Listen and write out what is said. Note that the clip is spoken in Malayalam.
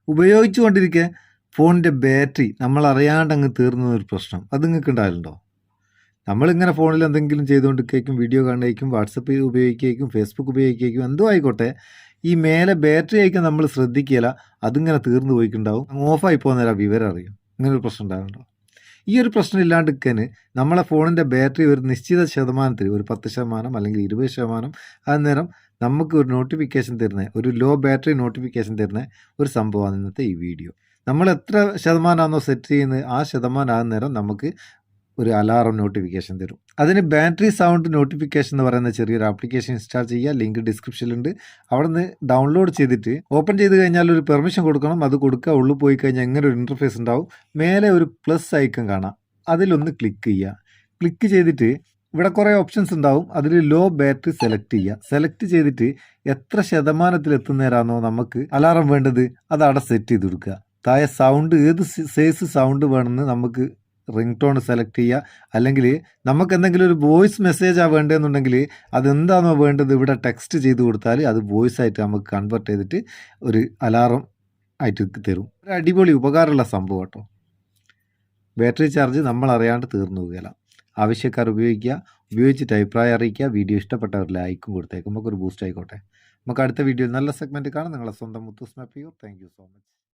ഉപയോഗിച്ചു കൊണ്ടിരിക്കെ ഫോണിൻ്റെ ബാറ്ററി നമ്മളറിയാണ്ട് അങ്ങ് തീർന്ന ഒരു പ്രശ്നം അത് നിങ്ങൾക്ക് ഉണ്ടാകലുണ്ടോ? നമ്മളിങ്ങനെ ഫോണിൽ എന്തെങ്കിലും ചെയ്തുകൊണ്ടിരിക്കും, വീഡിയോ കാണുകയും, വാട്സപ്പ് ഉപയോഗിക്കുകയും, ഫേസ്ബുക്ക് ഉപയോഗിക്കുകയും, എന്തോ ആയിക്കോട്ടെ, ഈ മേലെ ബാറ്ററി അയക്കാൻ നമ്മൾ ശ്രദ്ധിക്കില്ല, അതിങ്ങനെ തീർന്നു പോയിട്ടുണ്ടാവും, ഓഫായി പോകുന്നേരം വിവരം അറിയും. ഇങ്ങനൊരു പ്രശ്നം ഉണ്ടാകുന്നുണ്ടോ? ഈ ഒരു പ്രശ്നം ഇല്ലാണ്ടിരിക്കാൻ നമ്മളെ ഫോണിൻ്റെ ബാറ്ററി ഒരു നിശ്ചിത ശതമാനത്തിൽ, ഒരു 10% അല്ലെങ്കിൽ 20%, അന്നേരം നമുക്ക് ഒരു നോട്ടിഫിക്കേഷൻ തരുന്ന, ഒരു ലോ ബാറ്ററി നോട്ടിഫിക്കേഷൻ തരുന്ന ഒരു സംഭവമാണ് ഇന്നത്തെ ഈ വീഡിയോ. നമ്മൾ എത്ര ശതമാനമാണോ സെറ്റ് ചെയ്യുന്നത്, ആ ശതമാനം ആകുന്നേരം നമുക്ക് ഒരു അലാറം നോട്ടിഫിക്കേഷൻ തരും. അതിന് ബാറ്ററി സൗണ്ട് നോട്ടിഫിക്കേഷൻ എന്ന് പറയുന്ന ചെറിയൊരു ആപ്ലിക്കേഷൻ ഇൻസ്റ്റാൾ ചെയ്യുക. ലിങ്ക് ഡിസ്ക്രിപ്ഷനിലുണ്ട്. അവിടെ നിന്ന് ഡൗൺലോഡ് ചെയ്തിട്ട് ഓപ്പൺ ചെയ്ത് കഴിഞ്ഞാൽ ഒരു പെർമിഷൻ കൊടുക്കണം. അത് കൊടുക്കുക. ഉള്ളിൽ പോയി കഴിഞ്ഞാൽ എങ്ങനെ ഒരു ഇൻ്റർഫേസ് ഉണ്ടാവും. മേലെ ഒരു പ്ലസ് ഐക്കൺ കാണാം, അതിലൊന്ന് ക്ലിക്ക് ചെയ്യുക. ക്ലിക്ക് ചെയ്തിട്ട് ഇവിടെ കുറേ ഓപ്ഷൻസ് ഉണ്ടാവും. അതിൽ ലോ ബാറ്ററി സെലക്ട് ചെയ്യുക. സെലക്ട് ചെയ്തിട്ട് എത്ര ശതമാനത്തിൽ എത്തുന്നേരാണോ നമുക്ക് അലാറം വേണ്ടത്, അത് അവിടെ സെറ്റ് ചെയ്ത് കൊടുക്കുക. താഴെ സൗണ്ട്, ഏത് സൈസ് സൗണ്ട് വേണമെന്ന് നമുക്ക് റിംഗ് ടോൺ സെലക്ട് ചെയ്യുക. അല്ലെങ്കിൽ നമുക്ക് എന്തെങ്കിലും ഒരു വോയിസ് മെസ്സേജാണ് വേണ്ടതെന്നുണ്ടെങ്കിൽ അതെന്താണോ വേണ്ടത് ഇവിടെ ടെക്സ്റ്റ് ചെയ്ത് കൊടുത്താൽ അത് വോയിസ് ആയിട്ട് നമുക്ക് കൺവേർട്ട് ചെയ്തിട്ട് ഒരു അലാറം ആയിട്ട് തരും. ഒരു അടിപൊളി ഉപകാരമുള്ള സംഭവം കേട്ടോ. ബാറ്ററി ചാർജ് നമ്മൾ അറിയാണ്ട് തീർന്നു പോകുകയില്ല. ആവശ്യക്കാർ ഉപയോഗിക്കുക, ഉപയോഗിച്ചിട്ട് അഭിപ്രായം അറിയിക്കുക. വീഡിയോ ഇഷ്ടപ്പെട്ടവർ ലൈക്കും കൊടുത്തേക്കും. നമുക്കൊരു ബൂസ്റ്റ് ആയിക്കോട്ടെ. നമുക്ക് അടുത്ത വീഡിയോയിൽ നല്ല സെഗ്മെൻറ്റ് കാണാം. നിങ്ങളെ സ്വന്തം മുത്തൂസ് മാപ്പിയോ. Thank you so much.